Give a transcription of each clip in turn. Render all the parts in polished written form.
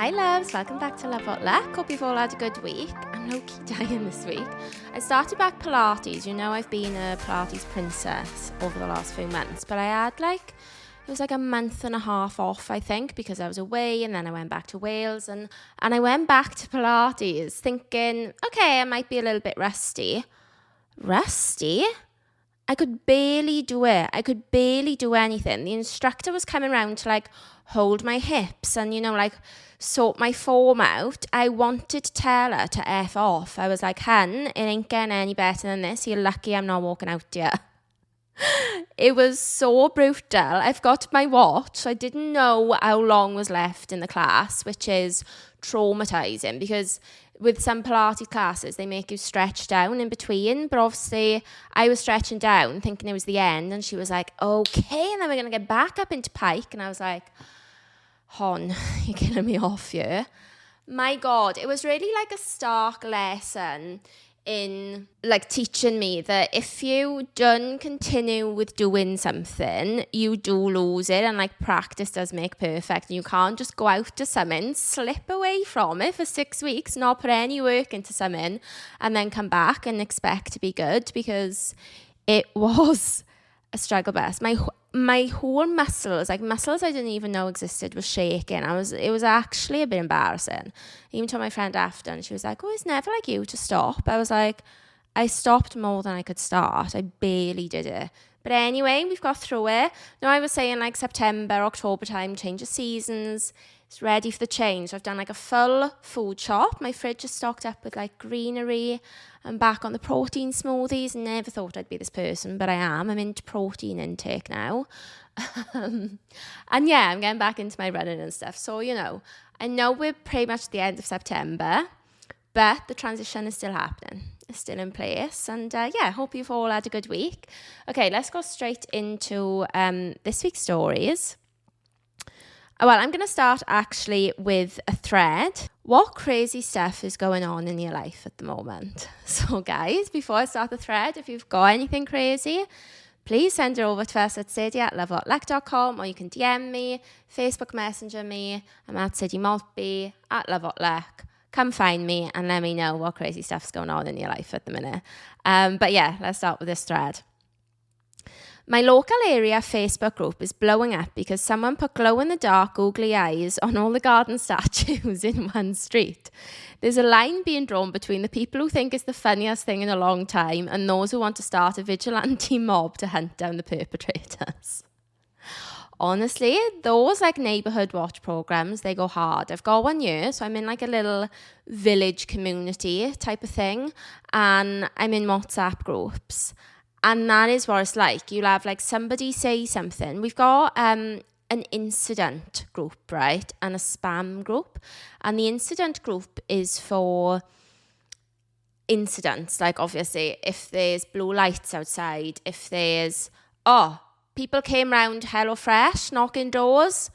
Hi loves, welcome back to Love What Luck. Hope you've all had a good week. I'm low-key dying this week. I started back Pilates. You know I've been a Pilates princess over the last few months, but I had it was a month and a half off, I think, because I was away, and then I went back to Wales, and I went back to Pilates thinking, okay, I might be a little bit rusty. Rusty? I could barely do it. I could barely do anything. The instructor was coming around to hold my hips and, sort my form out. I wanted to tell her to F off. I was like, hun, it ain't getting any better than this. You're lucky I'm not walking out yet. It was so brutal. I've got my watch, so I didn't know how long was left in the class, which is traumatizing because with some Pilates classes, they make you stretch down in between. But obviously, I was stretching down thinking it was the end. And she was like, okay, and then we're going to get back up into pike. And I was like, hon, you're killing me off here. My God, it was really a stark lesson in teaching me that if you don't continue with doing something, you do lose it, and practice does make perfect. You can't just go out to something, slip away from it for 6 weeks, not put any work into something, and then come back and expect to be good, because it was a struggle best. My whole muscles, muscles I didn't even know existed, was shaking. It was actually a bit embarrassing. I even told my friend after, and she was like, oh, it's never like you to stop. I was like, I stopped more than I could start. I barely did it. But anyway, we've got through it. Now I was saying September, October time, change of seasons. It's ready for the change. I've done a full food shop. My fridge is stocked up with greenery. I'm back on the protein smoothies. Never thought I'd be this person, but I am. I'm into protein intake now. And yeah, I'm getting back into my running and stuff. So, I know we're pretty much at the end of September, but the transition is still happening. It's still in place. And I hope you've all had a good week. Okay, let's go straight into this week's stories. Well, I'm going to start actually with a thread. What crazy stuff is going on in your life at the moment? So guys, before I start the thread, if you've got anything crazy, please send it over to us at sadie@lovewhatluck.com, or you can DM me, Facebook Messenger me. I'm at Sadie Maltby, at lovewhatluck. Come find me and let me know what crazy stuff's going on in your life at the minute. But yeah, let's start with this thread. My local area Facebook group is blowing up because someone put glow-in-the-dark googly eyes on all the garden statues in one street. There's a line being drawn between the people who think it's the funniest thing in a long time and those who want to start a vigilante mob to hunt down the perpetrators. Honestly, those neighbourhood watch programs, they go hard. I've got one year, so I'm in a little village community type of thing, and I'm in WhatsApp groups. And that is what it's like. You'll have somebody say something. We've got an incident group, right? And a spam group. And the incident group is for incidents. Obviously, if there's blue lights outside, if there's, people came round HelloFresh knocking doors.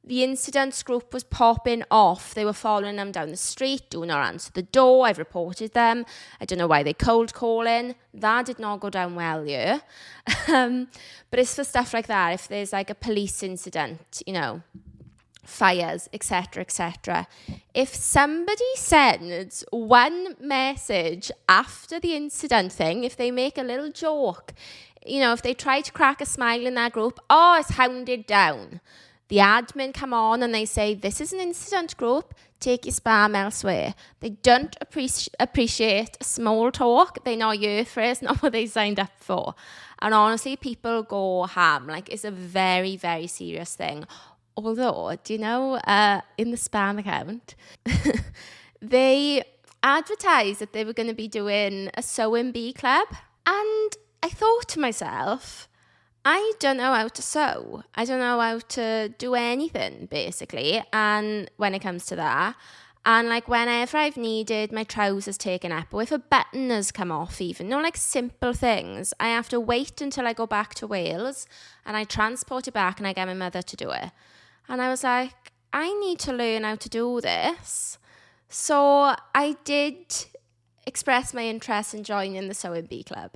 The incidents group was popping off. They were following them down the street, do not answer the door. I've reported them. I don't know why they cold calling. That did not go down well, yeah. But it's for stuff like that. If there's a police incident, fires, etc., etc. If somebody sends one message after the incident thing, if they make a little joke, if they try to crack a smile in that group, it's hounded down. The admin come on and they say, this is an incident group, take your spam elsewhere. They don't appreciate small talk. They know your phrase, not what they signed up for. And honestly, people go ham. It's a very, very serious thing. Although, do you know, in the spam account, they advertised that they were going to be doing a sewing bee club. And I thought to myself, I don't know how to sew. I don't know how to do anything, basically. And when it comes to that, and whenever I've needed my trousers taken up, or if a button has come off even, simple things, I have to wait until I go back to Wales and I transport it back and I get my mother to do it. And I was like, I need to learn how to do this. So I did express my interest in joining the sewing bee club.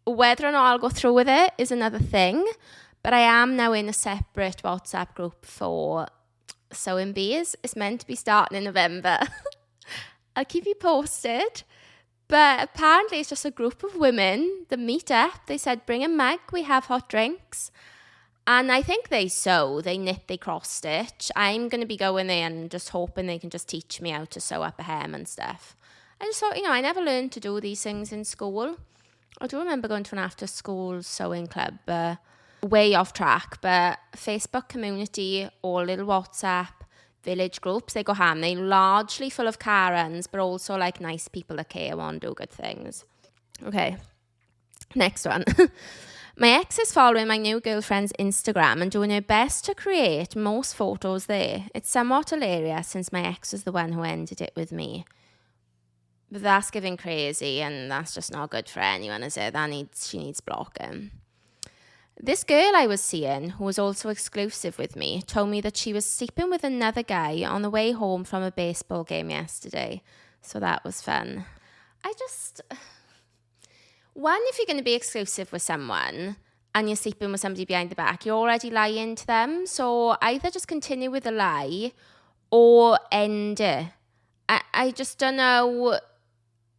Whether or not I'll go through with it is another thing, but I am now in a separate WhatsApp group for sewing bees is meant to be starting in November. I'll keep you posted. But apparently it's just a group of women that meet up. They said, bring a mug, we have hot drinks. And I think they sew, they knit, they cross stitch. I'm going to be going there and just hoping they can just teach me how to sew up a hem and stuff. I just thought, I never learned to do these things in school. I do remember going to an after school sewing club, way off track, but Facebook community or little WhatsApp village groups, they go ham. They're largely full of Karens, but also like nice people that care, want to do good things. Okay, next one. My ex is following my new girlfriend's Instagram and doing her best to create most photos there. It's somewhat hilarious since my ex was the one who ended it with me. But that's giving crazy, and that's just not good for anyone, is it? She needs blocking. This girl I was seeing, who was also exclusive with me, told me that she was sleeping with another guy on the way home from a baseball game yesterday. So that was fun. One, if you're going to be exclusive with someone and you're sleeping with somebody behind the back, you're already lying to them. So either just continue with the lie or end it. I just don't know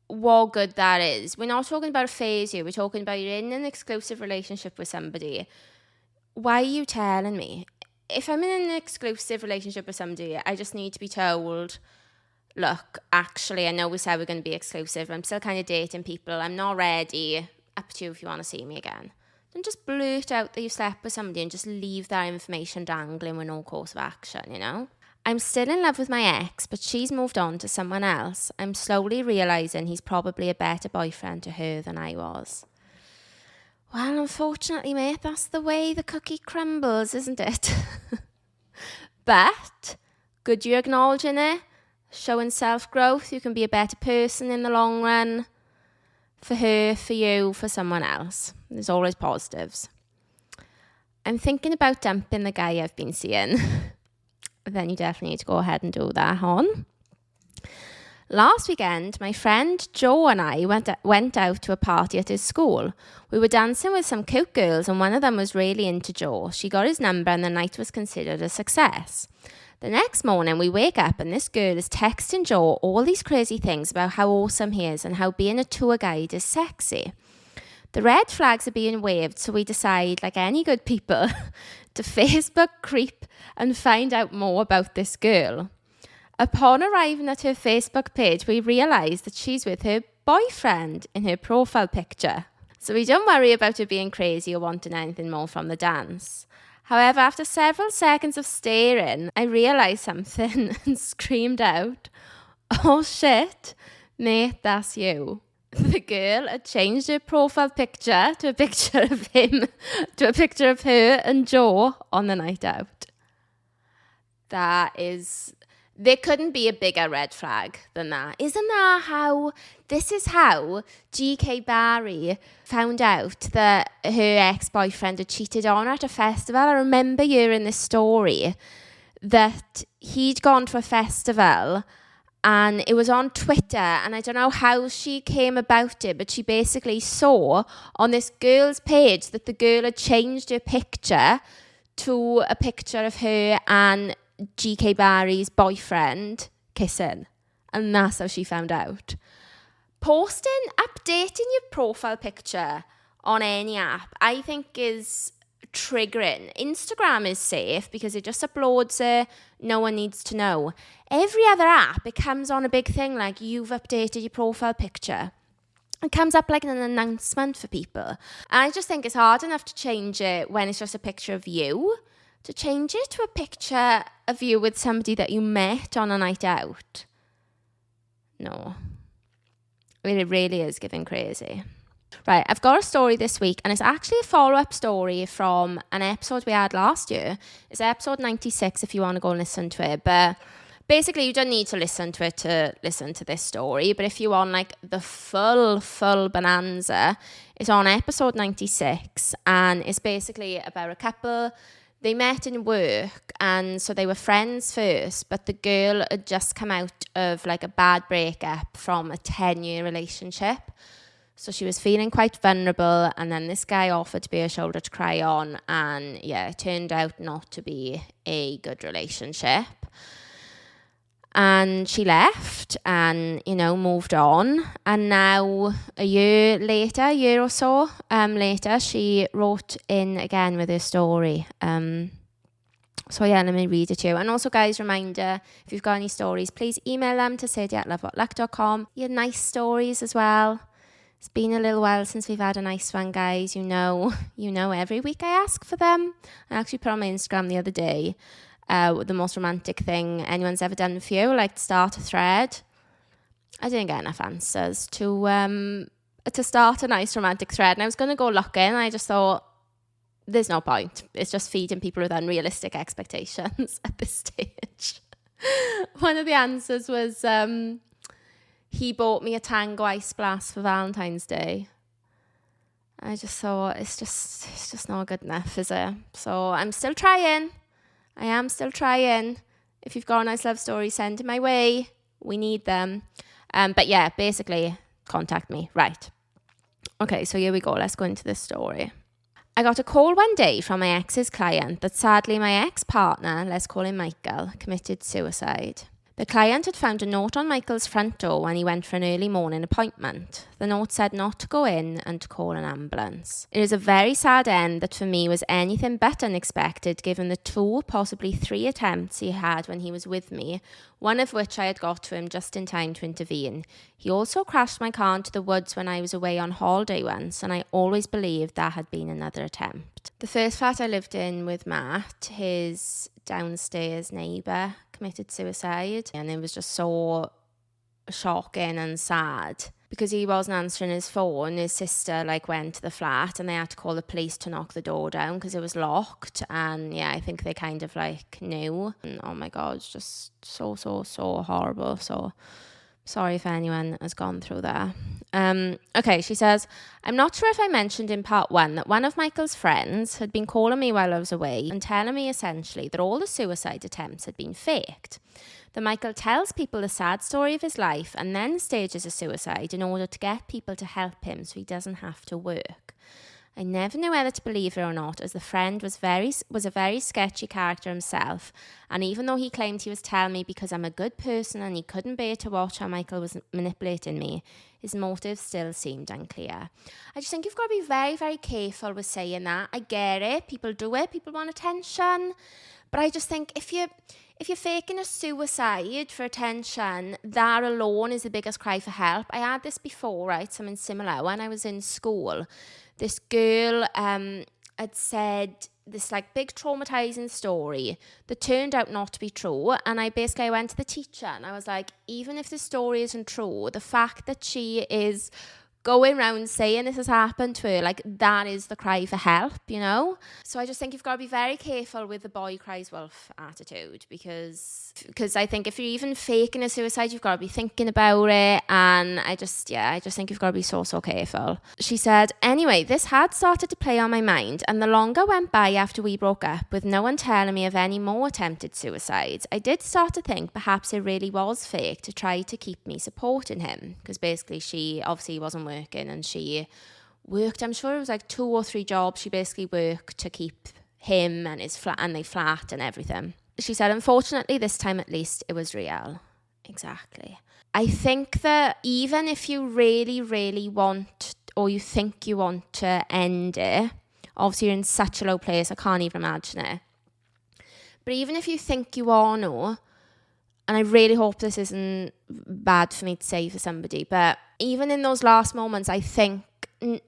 what good that is. We're not talking about a phase here. We're talking about you're in an exclusive relationship with somebody. Why are you telling me? If I'm in an exclusive relationship with somebody, I just need to be told, look, actually, I know we said we're going to be exclusive. I'm still kind of dating people. I'm not ready. Up to you if you want to see me again. Don't just blurt out that you slept with somebody and just leave that information dangling with no course of action, I'm still in love with my ex, but she's moved on to someone else. I'm slowly realising he's probably a better boyfriend to her than I was. Well, unfortunately, mate, that's the way the cookie crumbles, isn't it? But, good you acknowledging it, showing self-growth, you can be a better person in the long run. For her, for you, for someone else. There's always positives. I'm thinking about dumping the guy I've been seeing. Then you definitely need to go ahead and do that, hon. Last weekend, my friend Joe and I went out to a party at his school. We were dancing with some cute girls and one of them was really into Joe. She got his number and the night was considered a success. The next morning, we wake up and this girl is texting Joe all these crazy things about how awesome he is and how being a tour guide is sexy. The red flags are being waved, so we decide, like any good people, to Facebook creep and find out more about this girl. Upon arriving at her Facebook page, we realise that she's with her boyfriend in her profile picture. So we don't worry about her being crazy or wanting anything more from the dance. However, after several seconds of staring, I realised something and screamed out, "Oh shit, mate, that's you." The girl had changed her profile picture to a picture of him, to a picture of her and Joe on the night out. There couldn't be a bigger red flag than that. This is how GK Barry found out that her ex-boyfriend had cheated on her at a festival. I remember hearing this story that he'd gone to a festival and it was on Twitter, and I don't know how she came about it, but she basically saw on this girl's page that the girl had changed her picture to a picture of her and GK Barry's boyfriend kissing. And that's how she found out. Updating your profile picture on any app, I think is triggering. Instagram is safe because it just uploads it. No one needs to know. Every other app, it comes on a big thing like you've updated your profile picture. It comes up like an announcement for people. And I just think it's hard enough to change it when it's just a picture of you. To change it to a picture of you with somebody that you met on a night out. No. It really is giving crazy. Right, I've got a story this week, and it's actually a follow-up story from an episode we had last year. It's episode 96 if you want to go and listen to it. But basically, you don't need to listen to it to listen to this story. But if you want like the full bonanza, it's on episode 96. And it's basically about a couple. They met in work, and so they were friends first, but the girl had just come out of like a bad breakup from a 10-year relationship. So she was feeling quite vulnerable, and then this guy offered to be her shoulder to cry on, and yeah, it turned out not to be a good relationship. And she left and, moved on. And now a year or so later, she wrote in again with her story. So yeah, let me read it to you. And also, guys, reminder, if you've got any stories, please email them to sadie@lovewhatluck.com. You had nice stories as well. It's been a little while since we've had a nice one, guys. Every week I ask for them. I actually put on my Instagram the other day the most romantic thing anyone's ever done for you, like start a thread. I didn't get enough answers to start a nice romantic thread. And I was going to go looking. I just thought, there's no point. It's just feeding people with unrealistic expectations at this stage. One of the answers was, he bought me a Tango Ice Blast for Valentine's Day. I just thought, it's just not good enough, is it? So I'm still trying. I am still trying. If you've got a nice love story, send it my way. We need them. But yeah, basically, contact me. Right. Okay, so here we go. Let's go into this story. I got a call one day from my ex's client that sadly my ex-partner, let's call him Michael, committed suicide. The client had found a note on Michael's front door when he went for an early morning appointment. The note said not to go in and to call an ambulance. It is a very sad end that for me was anything but unexpected given the 2, possibly 3 attempts he had when he was with me, one of which I had got to him just in time to intervene. He also crashed my car into the woods when I was away on holiday once, and I always believed that had been another attempt. The first flat I lived in with Matt, his downstairs neighbour, committed suicide, and it was just so shocking and sad because he wasn't answering his phone. His sister went to the flat and they had to call the police to knock the door down because it was locked, and yeah, I think they kind of knew. And oh my god, it's just so horrible. So sorry if anyone has gone through that. Okay, she says, I'm not sure if I mentioned in part 1 that one of Michael's friends had been calling me while I was away and telling me essentially that all the suicide attempts had been faked. That Michael tells people the sad story of his life and then stages a suicide in order to get people to help him so he doesn't have to work. I never knew whether to believe her or not, as the friend was a very sketchy character himself, and even though he claimed he was telling me because I'm a good person and he couldn't bear to watch how Michael was manipulating me, his motives still seemed unclear. I just think you've got to be very, very careful with saying that. I get it, people do it, people want attention, but I just think if you're faking a suicide for attention, that alone is the biggest cry for help. I had this before, right? Something similar. When I was in school, this girl had said this big traumatizing story that turned out not to be true. And I went to the teacher and I was like, even if the story isn't true, the fact that she is going around saying this has happened to her, that is the cry for help, So I just think you've got to be very careful with the boy cries wolf attitude because I think if you're even faking a suicide, you've got to be thinking about it, and I just think you've got to be so careful. She said, anyway, this had started to play on my mind, and the longer went by after we broke up with no one telling me of any more attempted suicides, I did start to think perhaps it really was fake to try to keep me supporting him, because basically she obviously wasn't working and she worked, I'm sure it was 2 or 3 jobs she basically worked to keep him and his flat and the flat and everything. She said, unfortunately this time at least it was real. Exactly. I think that even if you really, really want, or you think you want to end it, obviously you're in such a low place, I can't even imagine it. But even if you think you want to, and I really hope this isn't bad for me to say for somebody, but even in those last moments, I think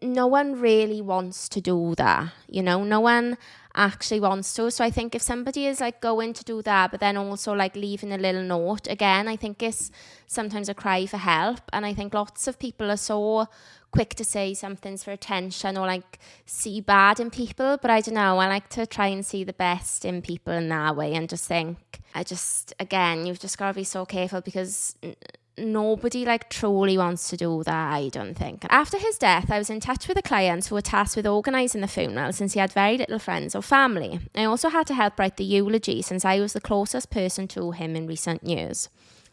no one really wants to do that. No one actually wants to. So I think if somebody is going to do that, but then also leaving a little note, again, I think it's sometimes a cry for help. And I think lots of people are so quick to say something's for attention or see bad in people, but I don't know, I like to try and see the best in people in that way and just think, again, you've just got to be so careful because nobody truly wants to do that, I don't think. After his death, I was in touch with the clients who were tasked with organising the funeral since he had very little friends or family. I also had to help write the eulogy since I was the closest person to him in recent years.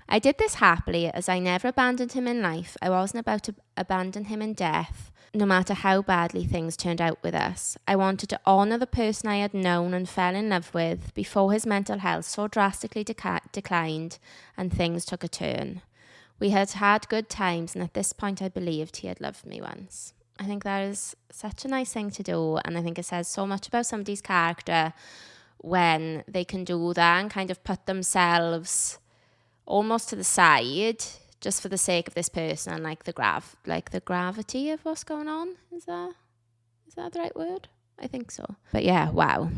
I did this happily as I never abandoned him in life. I wasn't about to abandon him in death. no matter how badly things turned out with us. I wanted to honour the person I had known and fell in love with before his mental health so drastically declined and things took a turn. We had had good times, and at this point I believed he had loved me once. I think that is such a nice thing to do, and I think it says so much about somebody's character when they can do that and kind of put themselves almost to the side just for the sake of this person and like the gravity of what's going on. Is that the right word? I think so. But yeah, wow.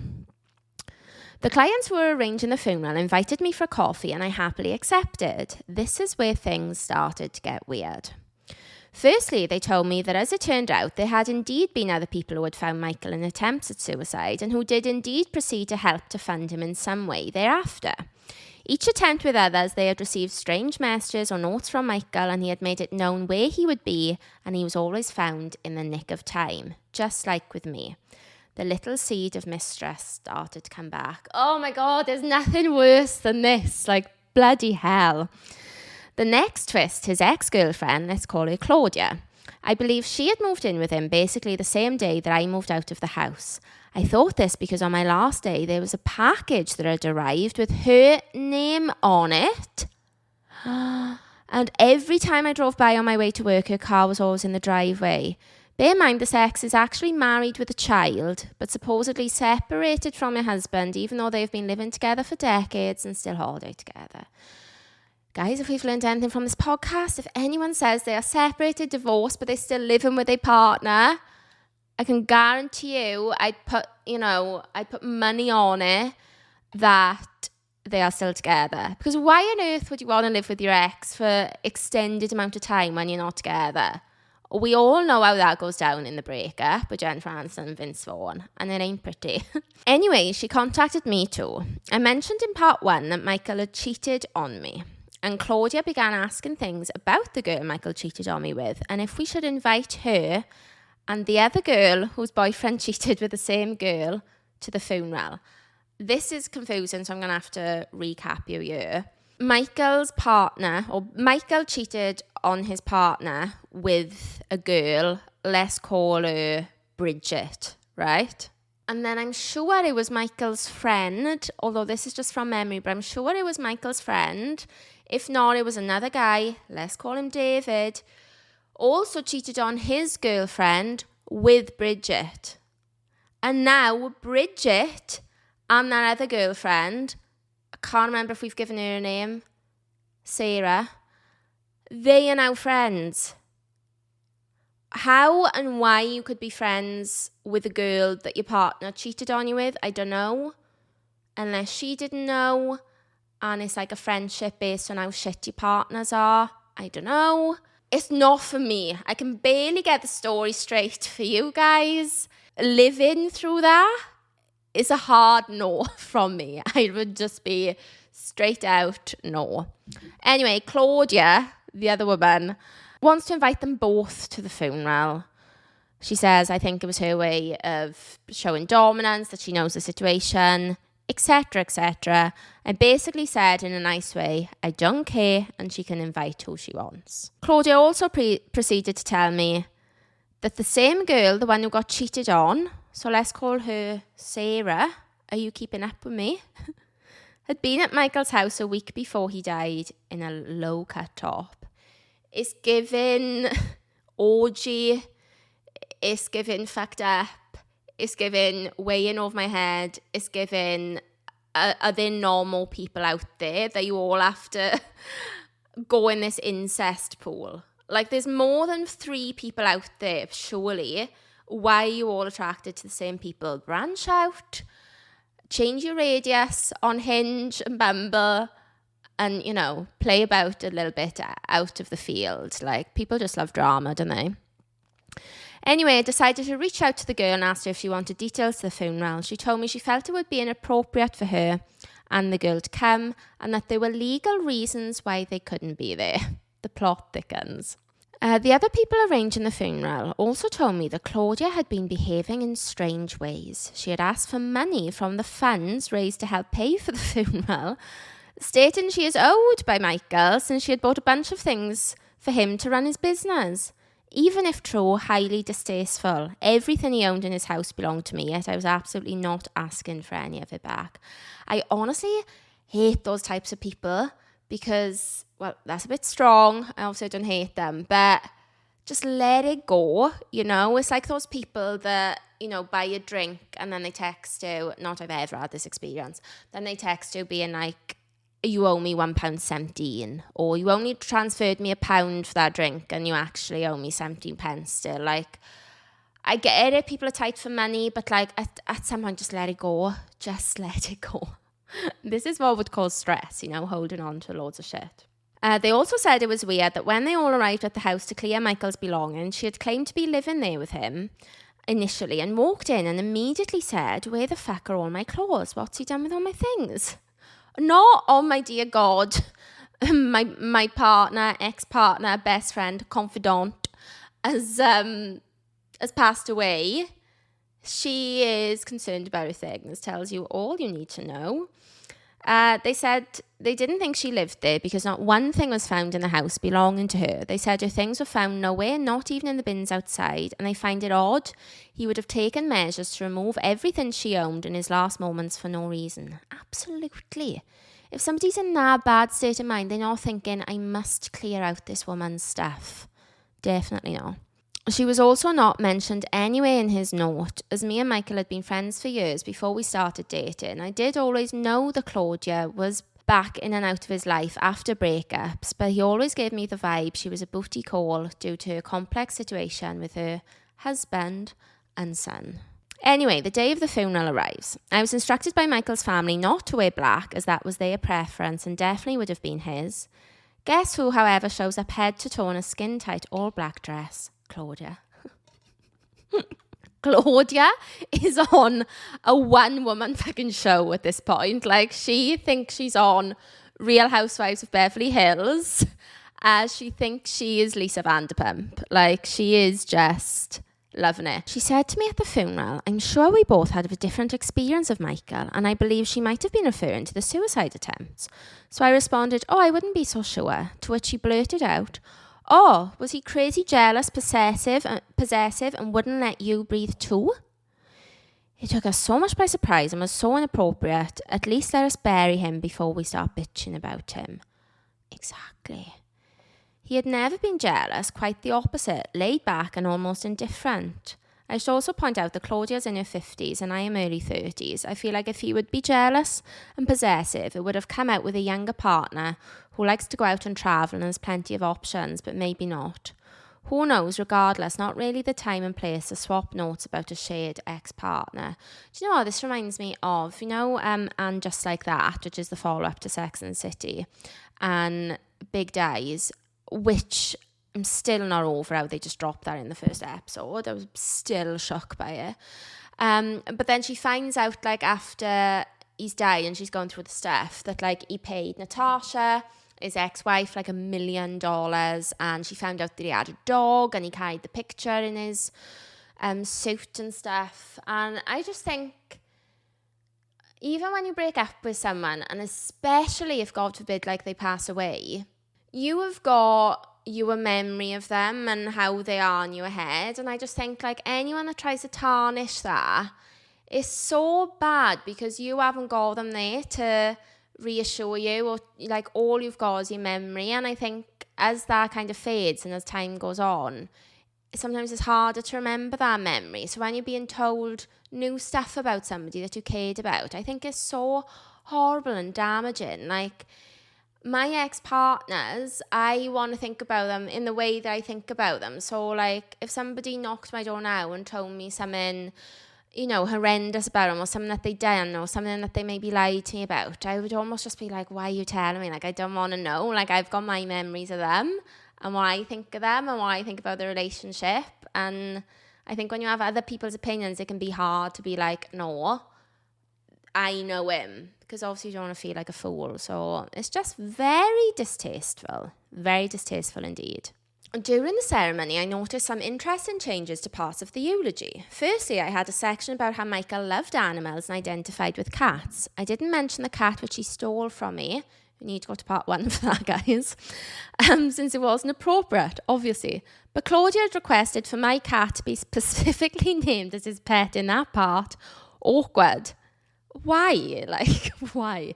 The clients who were arranging the funeral invited me for coffee and I happily accepted. This is where things started to get weird. Firstly, they told me that as it turned out, there had indeed been other people who had found Michael in attempts at suicide and who did indeed proceed to help to fund him in some way thereafter. Each attempt with others, they had received strange messages or notes from Michael, and he had made it known where he would be, and he was always found in the nick of time, just like with me. The little seed of mistrust started to come back. Oh my God, there's nothing worse than this, like bloody hell. The next twist, his ex-girlfriend, let's call her Claudia. I believe she had moved in with him basically the same day that I moved out of the house. I thought this because on my last day, there was a package that had arrived with her name on it. And every time I drove by on my way to work, her car was always in the driveway. Bear in mind, this ex is actually married with a child, but supposedly separated from her husband, even though they've been living together for decades and still holiday together. Guys, if we've learned anything from this podcast, if anyone says they are separated, divorced, but they're still living with their partner, I can guarantee you I'd put money on it that they are still together. Because why on earth would you want to live with your ex for extended amount of time when you're not together? We all know how that goes down in the breakup with Jennifer Aniston and Vince Vaughn, and it ain't pretty. Anyway, she contacted me too. I mentioned in part 1 that Michael had cheated on me. And Claudia began asking things about the girl Michael cheated on me with, and if we should invite her and the other girl whose boyfriend cheated with the same girl to the funeral. This is confusing, so I'm going to have to recap you here. Michael cheated on his partner with a girl, let's call her Bridget, right? And then I'm sure it was Michael's friend, although this is just from memory, but I'm sure it was Michael's friend. If not, it was another guy, let's call him David, also cheated on his girlfriend with Bridget. And now Bridget and that other girlfriend, I can't remember if we've given her a name, Sarah, they are now friends. How and why you could be friends with a girl that your partner cheated on you with, I don't know. Unless she didn't know, and it's like a friendship based on how shit your partners are, I don't know. It's not for me. I can barely get the story straight for you guys. Living through that is a hard no from me. I would just be straight out no. Anyway, Claudia, the other woman, wants to invite them both to the funeral. She says, I think it was her way of showing dominance, that she knows the situation, etc., etc. I basically said in a nice way, I don't care, and she can invite who she wants. Claudia also proceeded to tell me that the same girl, the one who got cheated on, so let's call her Sarah, are you keeping up with me? Had been at Michael's house a week before he died in a low-cut top. It's given orgy, it's given fucked up, it's given way in over my head, it's given are there normal people out there that you all have to go in this incest pool? Like, there's more than 3 people out there, surely. Why are you all attracted to the same people? Branch out, change your radius on Hinge and Bumble, and, you know, play about a little bit out of the field. Like, people just love drama, don't they? Anyway, I decided to reach out to the girl and asked her if she wanted details to the funeral. She told me she felt it would be inappropriate for her and the girl to come, and that there were legal reasons why they couldn't be there. The plot thickens. The other people arranging the funeral also told me that Claudia had been behaving in strange ways. She had asked for money from the funds raised to help pay for the funeral, stating she is owed by Michael since she had bought a bunch of things for him to run his business. Even if true, highly distasteful. Everything he owned in his house belonged to me, yet I was absolutely not asking for any of it back. I honestly hate those types of people because, well, that's a bit strong. I also don't hate them, but just let it go, you know? It's like those people that, you know, buy a drink and then they text you, not I've ever had this experience, then they text you being like, you owe me £1.17, or you only transferred me £1 for that drink and you actually owe me 17 pence still. Like, I get it, people are tight for money, but like at some point, just let it go. Just let it go. This is what would cause stress, you know, holding on to loads of shit. They also said it was weird that when they all arrived at the house to clear Michael's belongings, she had claimed to be living there with him initially and walked in and immediately said, where the fuck are all my clothes? What's he done with all my things? Not, oh my dear God, my partner, ex-partner, best friend, confidant has passed away. She is concerned about her things, tells you all you need to know. They said they didn't think she lived there because not one thing was found in the house belonging to her. They said her things were found nowhere, not even in the bins outside, and they find it odd he would have taken measures to remove everything she owned in his last moments for no reason. Absolutely. If somebody's in that bad state of mind, they're not thinking, I must clear out this woman's stuff. Definitely not. She was also not mentioned anywhere in his note, as me and Michael had been friends for years before we started dating. I did always know that Claudia was back in and out of his life after breakups, but he always gave me the vibe she was a booty call due to her complex situation with her husband and son. Anyway, the day of the funeral arrives. I was instructed by Michael's family not to wear black, as that was their preference and definitely would have been his. Guess who, however, shows up head to toe in a skin-tight all-black dress? Claudia. Claudia is on a one-woman fucking show at this point. Like, she thinks she's on Real Housewives of Beverly Hills. She thinks she is Lisa Vanderpump. Like, she is just loving it. She said to me at the funeral, I'm sure we both had a different experience of Michael, and I believe she might have been referring to the suicide attempts. So I responded, oh, I wouldn't be so sure. To which she blurted out, oh, was he crazy, jealous, possessive and wouldn't let you breathe too? It took us so much by surprise and was so inappropriate. At least let us bury him before we start bitching about him. Exactly. He had never been jealous, quite the opposite, laid back and almost indifferent. I should also point out that Claudia's in her 50s and I am early 30s. I feel like if he would be jealous and possessive, it would have come out with a younger partner who likes to go out and travel and has plenty of options, but maybe not. Who knows, regardless, not really the time and place to swap notes about a shared ex-partner. Do you know what this reminds me of? You know, And Just Like That, which is the follow-up to Sex and the City, and Big Days, which I'm still not over how they just dropped that in the first episode. I was still shocked by it. But then she finds out, like, after he's died and she's going through the stuff, that, like, he paid Natasha, his ex-wife, like $1 million, and she found out that he had a dog and he carried the picture in his suit and stuff. And I just think, even when you break up with someone, and especially if, God forbid, like, they pass away, you have got your memory of them and how they are in your head. And I just think, like, anyone that tries to tarnish that is so bad, because you haven't got them there to reassure you, or like all you've got is your memory. And I think as that kind of fades and as time goes on, sometimes it's harder to remember that memory. So when you're being told new stuff about somebody that you cared about, I think it's so horrible and damaging. Like, my ex-partners, I want to think about them in the way that I think about them. So, like, if somebody knocked my door now and told me something, you know, horrendous about them, or something that they done, or something that they maybe lied to me about, I would almost just be like, why are you telling me? Like, I don't want to know. Like, I've got my memories of them and what I think of them and what I think about the relationship. And I think when you have other people's opinions, it can be hard to be like, no, I know him, because obviously you don't want to feel like a fool. So it's just very distasteful indeed. During the ceremony, I noticed some interesting changes to parts of the eulogy. Firstly, I had a section about how Michael loved animals and identified with cats. I didn't mention the cat which he stole from me, You need to go to part 1 for that, guys. Since it wasn't appropriate, obviously. But Claudia had requested for my cat to be specifically named as his pet in that part. Awkward. Why? Like, why?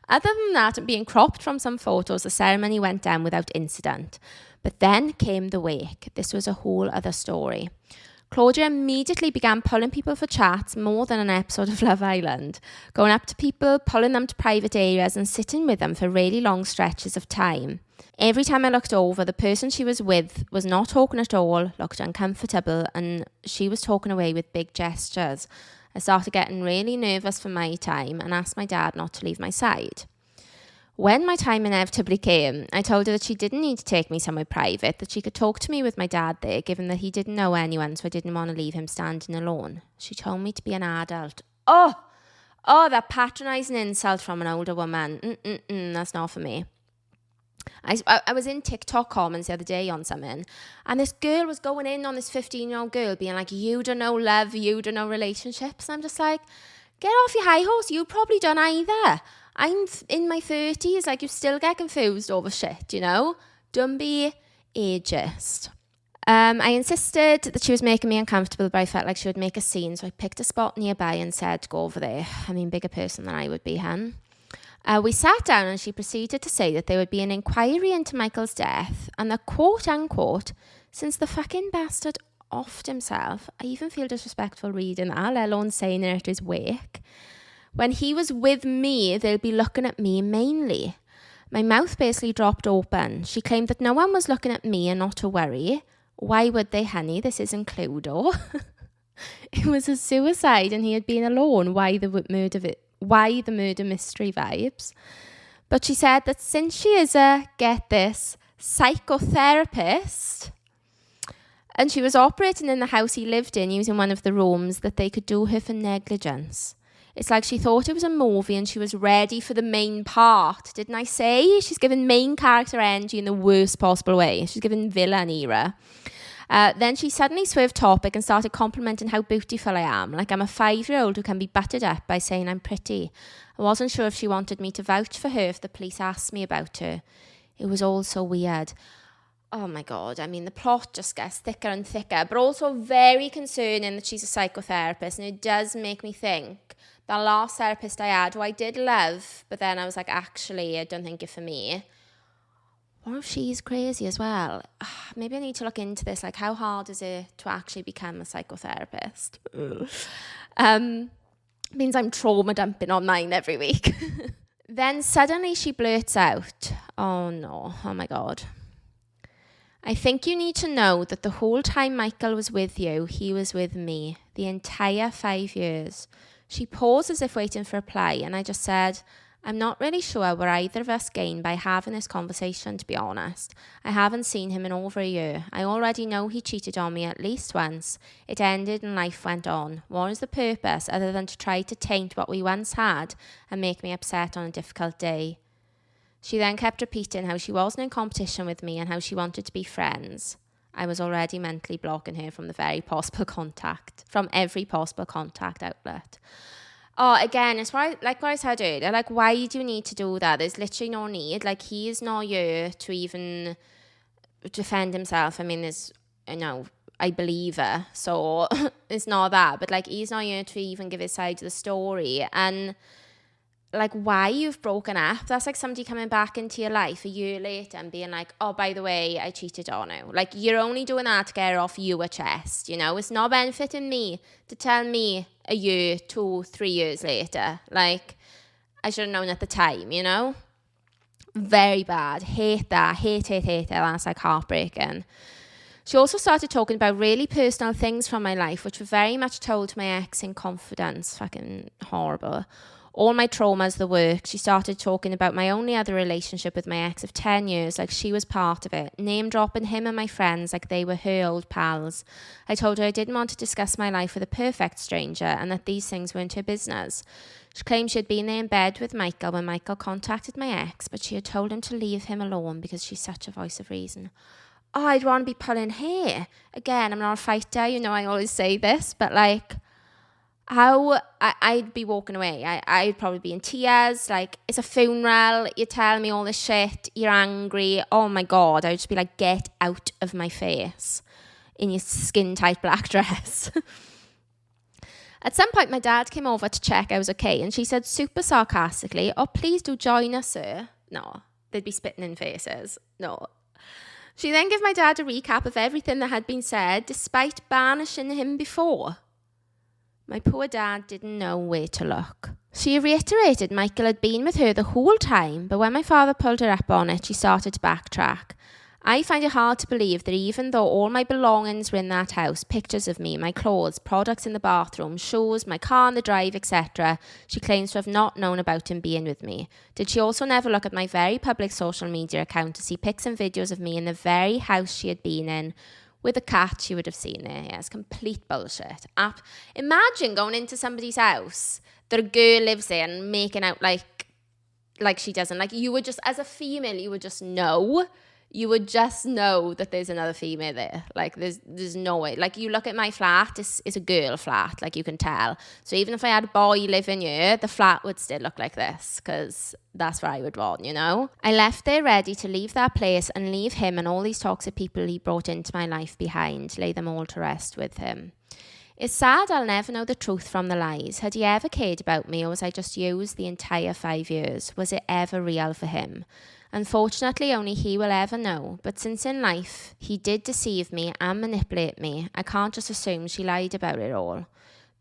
Other than that, and being cropped from some photos, the ceremony went down without incident. But then came the wake. This was a whole other story. Claudia immediately began pulling people for chats more than an episode of Love Island, going up to people, pulling them to private areas and sitting with them for really long stretches of time. Every time I looked over, the person she was with was not talking at all, looked uncomfortable, and she was talking away with big gestures. I started getting really nervous for my time and asked my dad not to leave my side. When my time inevitably came, I told her that she didn't need to take me somewhere private, that she could talk to me with my dad there, given that he didn't know anyone, so I didn't want to leave him standing alone. She told me to be an adult. Oh, that patronising insult from an older woman. That's not for me. I was in TikTok comments the other day on something, and this girl was going in on this 15-year-old girl, being like, you don't know love, you don't know relationships. And I'm just like, get off your high horse, you probably don't either. I'm in my 30s, like, you still get confused over shit, you know? Don't be ageist. I insisted that she was making me uncomfortable, but I felt like she would make a scene, so I picked a spot nearby and said, go over there. I mean, bigger person than I would be, hun. We sat down and she proceeded to say that there would be an inquiry into Michael's death and that, quote unquote, since the fucking bastard offed himself, I even feel disrespectful reading that, let alone saying it at his wake. When he was with me, they'll be looking at me mainly. My mouth basically dropped open. She claimed that no one was looking at me and not to worry. Why would they, honey? This isn't Cluedo. It was a suicide and he had been alone. Why the murder mystery vibes? But she said that since she is a, get this, psychotherapist, and she was operating in the house he lived in using one of the rooms, that they could do her for negligence. It's like she thought it was a movie and she was ready for the main part. Didn't I say? She's given main character energy in the worst possible way. She's given villain era. Then she suddenly swerved topic and started complimenting how beautiful I am. Like I'm a 5-year-old who can be buttered up by saying I'm pretty. I wasn't sure if she wanted me to vouch for her if the police asked me about her. It was all so weird. Oh my God, I mean, the plot just gets thicker and thicker, but also very concerning that she's a psychotherapist. And it does make me think, that last therapist I had, who I did love, but then I was like, actually, I don't think it's for me. What if she's crazy as well? Maybe I need to look into this. Like, how hard is it to actually become a psychotherapist? Means I'm trauma dumping online every week. Then suddenly she blurts out, oh no, oh my God. I think you need to know that the whole time Michael was with you, he was with me. The entire 5 years. She paused as if waiting for a reply, and I just said, I'm not really sure what either of us gained by having this conversation, to be honest. I haven't seen him in over a year. I already know he cheated on me at least once. It ended and life went on. What is the purpose other than to try to taint what we once had and make me upset on a difficult day? She then kept repeating how she wasn't in competition with me and how she wanted to be friends. I was already mentally blocking her from every possible contact outlet. Oh, again, it's what I said earlier. Like, why do you need to do that? There's literally no need. Like, he is not here to even defend himself. I mean, I believe her, so it's not that. But, like, he's not here to even give his side of the story. And, like, why you've broken up, that's like somebody coming back into your life a year later and being like, oh, by the way, I cheated on you. Like, you're only doing that to get off your chest, you know? It's not benefiting me to tell me a year, 2, 3 years later. Like, I should have known at the time, you know? Very bad. Hate that. Hate that. That's like heartbreaking. She also started talking about really personal things from my life, which were very much told to my ex in confidence. Fucking horrible. All my traumas, the work. She started talking about my only other relationship with my ex of 10 years, like she was part of it, name dropping him and my friends like they were her old pals. I told her I didn't want to discuss my life with a perfect stranger and that these things weren't her business. She claimed she had been there in bed with Michael when Michael contacted my ex, but she had told him to leave him alone because she's such a voice of reason. Oh, I'd want to be pulling hair. Again, I'm not a fighter, you know, I always say this, but like, I'd be walking away. I'd probably be in tears. Like, it's a funeral. You tell me all this shit. You're angry. Oh my God. I'd just be like, get out of my face in your skin tight black dress. At some point, my dad came over to check I was okay, and she said super sarcastically, "Oh, please do join us, sir." No, they'd be spitting in faces. No. She then gave my dad a recap of everything that had been said, despite banishing him before. My poor dad didn't know where to look. She reiterated Michael had been with her the whole time, but when my father pulled her up on it, she started to backtrack. I find it hard to believe that even though all my belongings were in that house, pictures of me, my clothes, products in the bathroom, shoes, my car on the drive, etc., she claims to have not known about him being with me. Did she also never look at my very public social media account to see pics and videos of me in the very house she had been in? With a cat, she would have seen it. Yeah, it's complete bullshit. Imagine going into somebody's house that a girl lives in, making out like she doesn't. Like, you would just, as a female, you would just know. You would just know that there's another female there. Like, there's no way. Like, you look at my flat, it's a girl flat. Like, you can tell. So even if I had a boy living here, the flat would still look like this, because that's where I would want, you know? I left there ready to leave that place and leave him and all these toxic people he brought into my life behind, lay them all to rest with him. It's sad I'll never know the truth from the lies. Had he ever cared about me, or was I just used the entire 5 years? Was it ever real for him? Unfortunately, only he will ever know. But since in life he did deceive me and manipulate me, I can't just assume she lied about it all.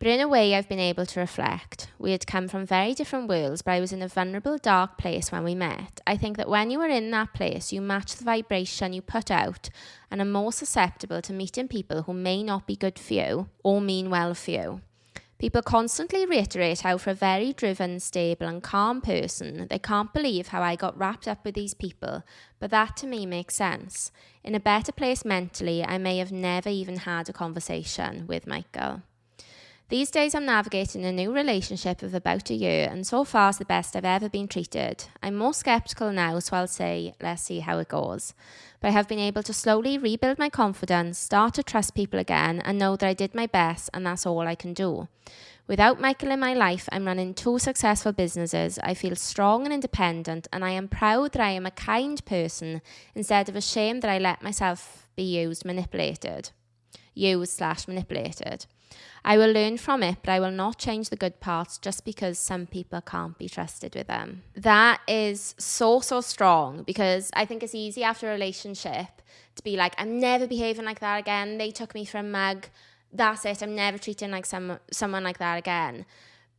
But in a way, I've been able to reflect. We had come from very different worlds, but I was in a vulnerable, dark place when we met. I think that when you are in that place, you match the vibration you put out and are more susceptible to meeting people who may not be good for you or mean well for you. People constantly reiterate how for a very driven, stable and calm person, they can't believe how I got wrapped up with these people, but that to me makes sense. In a better place mentally, I may have never even had a conversation with Michael. These days I'm navigating a new relationship of about a year, and so far it's the best I've ever been treated. I'm more sceptical now, so I'll say, let's see how it goes. But I have been able to slowly rebuild my confidence, start to trust people again, and know that I did my best, and that's all I can do. Without Michael in my life, I'm running 2 successful businesses. I feel strong and independent, and I am proud that I am a kind person instead of ashamed that I let myself be used/manipulated. I will learn from it, but I will not change the good parts just because some people can't be trusted with them. That is so strong, because I think it's easy after a relationship to be like, I'm never behaving like that again. They took me for a mug. That's it. I'm never treating like someone like that again.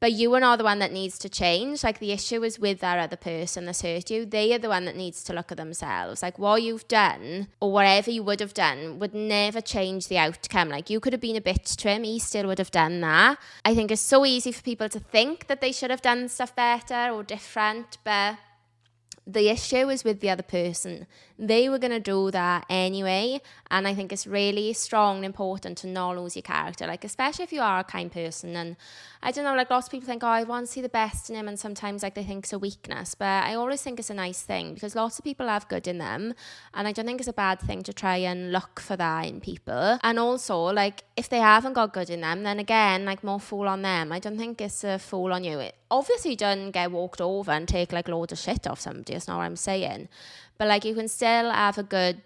But you are not the one that needs to change. Like, the issue is with that other person that's hurt you. They are the one that needs to look at themselves. Like, what you've done or whatever you would have done would never change the outcome. Like, you could have been a bitch to him. He still would have done that. I think it's so easy for people to think that they should have done stuff better or different, but the issue is with the other person. They were going to do that anyway, and I think it's really strong and important to not lose your character, like, especially if you are a kind person. And I don't know, like, lots of people think, oh, I want to see the best in him, and sometimes like they think it's a weakness, but I always think it's a nice thing, because lots of people have good in them, and I don't think it's a bad thing to try and look for that in people. And also, like, if they haven't got good in them, then again, like, more fool on them. I don't think it's a fool on you. It obviously doesn't get walked over and take like loads of shit off somebody, that's not what I'm saying, but like, you can still have a good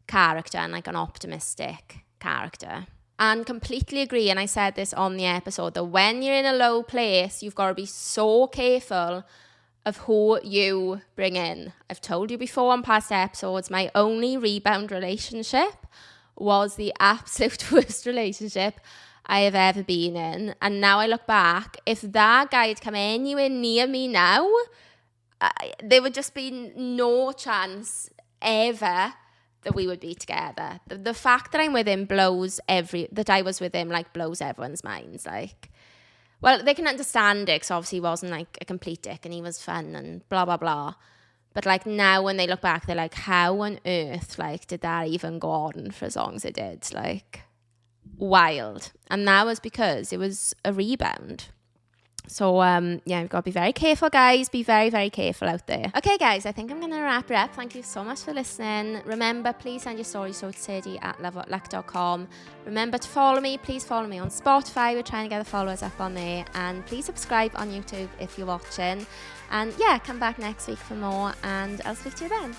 character and like an optimistic character. And completely agree, and I said this on the episode, that when you're in a low place, you've got to be so careful of who you bring in. I've told you before on past episodes, my only rebound relationship was the absolute worst relationship I have ever been in. And now I look back, if that guy had come anywhere near me now, there would just be no chance ever that we would be together. The fact that I'm with him blows everyone's minds. Like, well, they can understand it, because obviously he wasn't like a complete dick and he was fun and blah, blah, blah. But like, now when they look back, they're like, how on earth, like, did that even go on for as long as it did? Like, wild. And that was because it was a rebound. So, yeah, you've got to be very careful, guys. Be very, very careful out there. Okay, guys, I think I'm going to wrap it up. Thank you so much for listening. Remember, please send your stories to sadie@lovewhatluck.com. Remember to follow me. Please follow me on Spotify. We're trying to get the followers up on there. And please subscribe on YouTube if you're watching. And yeah, come back next week for more. And I'll speak to you then.